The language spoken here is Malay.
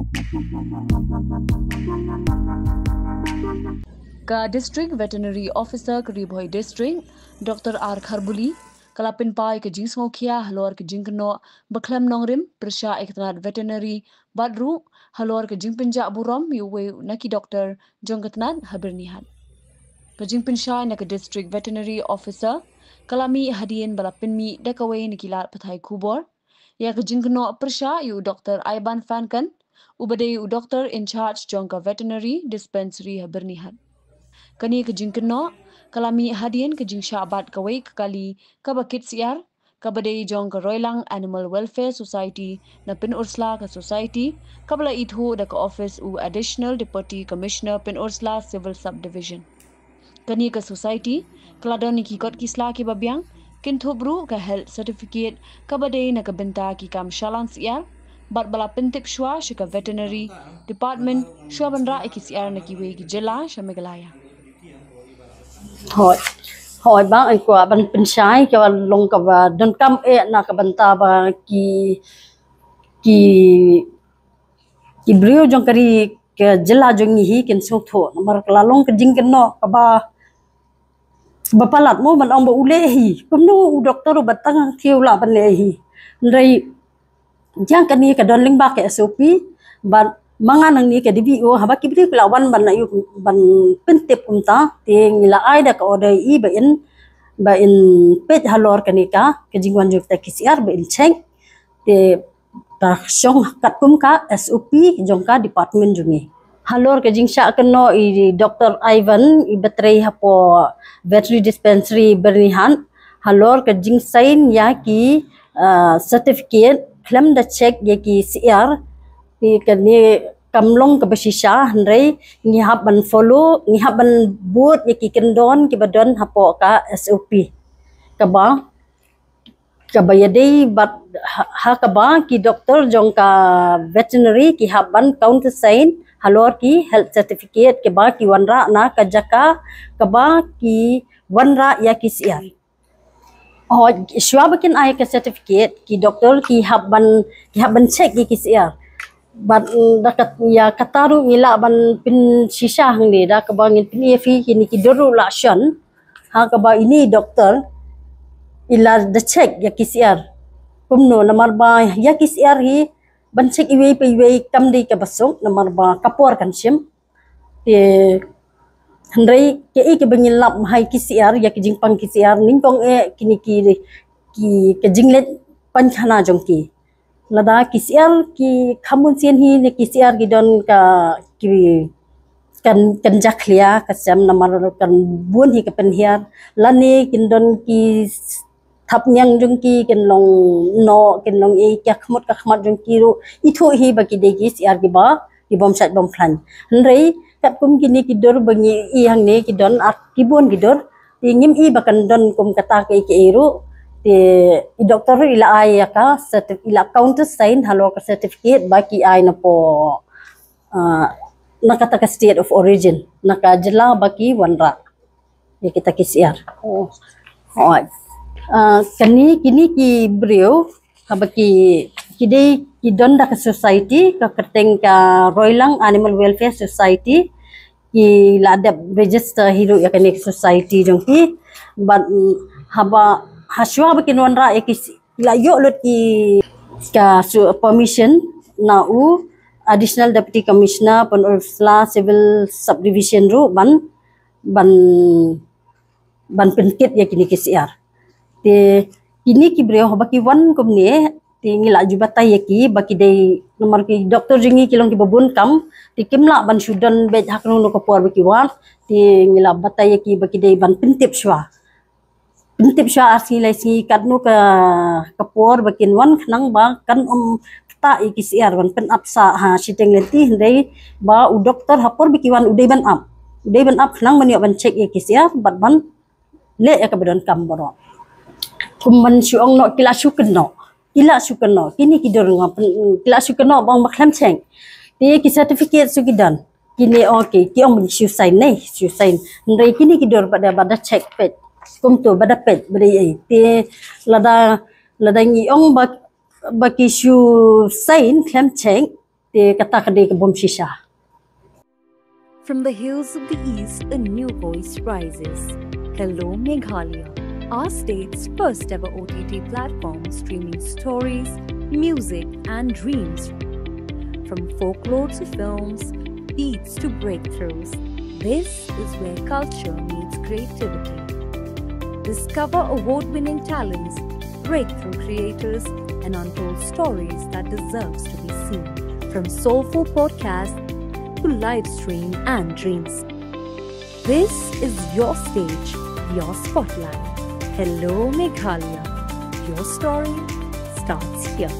Ka District Veterinary Officer Karibhoi District Dr. R. Kharbuli kalapin pai ke jing smokia halor ke jing keno baklam nongrim persya iktanat veterinary badru halor ke jing penjak burom yuwe naki doktor jongkatnat habirnihan. Ke jing pensya na ke District Veterinary Officer kalami hadien balapin mi dakawe nikilat pathai kubor ya ke jing keno persya yu Dr. Aiban Fankan ubade yu Doctor in charge jongka veterinary dispensary habirnihan. Kani kejing keno kalami hadien kejing syabat kawai kekali kabakit siar kabadai jong ke Roilang Animal Welfare Society na Pin Ursula ke society kabla itu da ke office u additional deputy commissioner Pin Ursula civil subdivision. Kani ke society keladon ni kikot kisla ki babiang kintubru ke health certificate kabadai na kebenta ki kam shalan siar bat bala pintip shwa shika veterinary department shwa bandra ikisiar na kiwe ki jela shamegalaya. Hỏi bác anh qua ban bên trái cho lông cả và đơn cam na cả ban ta và ki brio jong kari ke jela jong hi ken sok tho mar kala long ke jing ken no ka ba palat mo ban ong ba ule hi kum no doktor batang thiu la ban le hi ndai jang kan ni ka don ling ba ke SOP ban mangan nang ni ke DBO haba ki bri lawan ban na yu ban pentep kumta ting la ai da ka order I ba in pet halor kanika ke jingwan juk ta kisiar ba in cheng te ta song kat kum ka SOP jongka department jungi halor ke jingsha keno I Dr. Ivan I betrei hapo veterinary dispensary bernihan halor ke jingsain ya ki certificate claim da check ya ki CR ti kani kamlong ke besisha handai ni haban follow ni haban boot ya ki kendon ki badon hapo ka SOP kaba yadai bat ha kaba ki doktor jongka veterinary ki haban counter sign halor ki health certificate ke ba ki wanra na kajaka kaba ki wanra ya ki CR oh shwa bakin ay ka certificate ki doktor ki haban check ki CR bat dakat ya kataru ngila ban pin sisa hangni da kabangin pin EFI kini ki doru lakshan ha kaba ini doktor ila the check ya KCR kumno namar ba ya KCR hi ban check iwe pe iwe kamdi ka basok namar ba kapor kan sim te handai ke bangin lap hai KCR ya ki jingpang KCR ningkong kini ki ke jinglet panchana jongki lada KCR ki kamun sien hi ne KCR gidon ka ki kan jaklia kasam namar kan bun hi ka penhiar lani kindon ki thap nyang jongki ken long e ka khmat jongki ro itho hi baki de KCR ki ba ki bom sat bom plan handai kat kum kini kidor bangi I hang ne kidon at kibon kidor tingim I bakan don kum kata ke ero I doktor ila ay ka ila counter sign halo ka certificate baki ay na po nakata ka state of origin nakajela baki wanra ya kita KCR kini ki brio habaki kidai kidon da ka society ka keteng ka Roilang Animal Welfare Society ki ladap register hero ya kani society jongki but haba haswa bakin wanra la yo lot ki ka permission na u additional deputy commissioner Pin Ursula civil subdivision ru ban penkit ya kini KCR te kini ki breo baki wan komne ti ngila jubata ya ki baki dei nomor ki doktor jingi kilong ki babun kam ti kimla ban sudan bed hakno no ko por baki wan ti ngila bata ya ki baki dei ban pentip shwa arsi laisi kadno ka kapor bakin wan khnang ba kan ta KCR wan pen apsa ha siteng lenti dei ba u doktor hapor bikiwan udai ban up khnang mani ban check KCR bat ban le ya ka bedon kam boro kumman syong no kila sukeno kini kidor ngap kila sukeno bang maklam cheng ti ki certificate sugidan kini okay ki ong syu sign ndai kini kidor pada check pet kum tu bada pet beri ti lada ngi ong baki syu sign klam cheng te kata kade ke bom shisha. From the hills of the east, a new voice rises. Hello Meghalaya, our state's first ever OTT platform streaming stories, music, and dreams. From folklore to films, beats to breakthroughs, this is where culture meets creativity. Discover award-winning talents, breakthrough creators, and untold stories that deserves to be seen. From soulful podcasts to live stream and dreams. This is your stage, your spotlight. Hello Meghalaya. Your story starts here.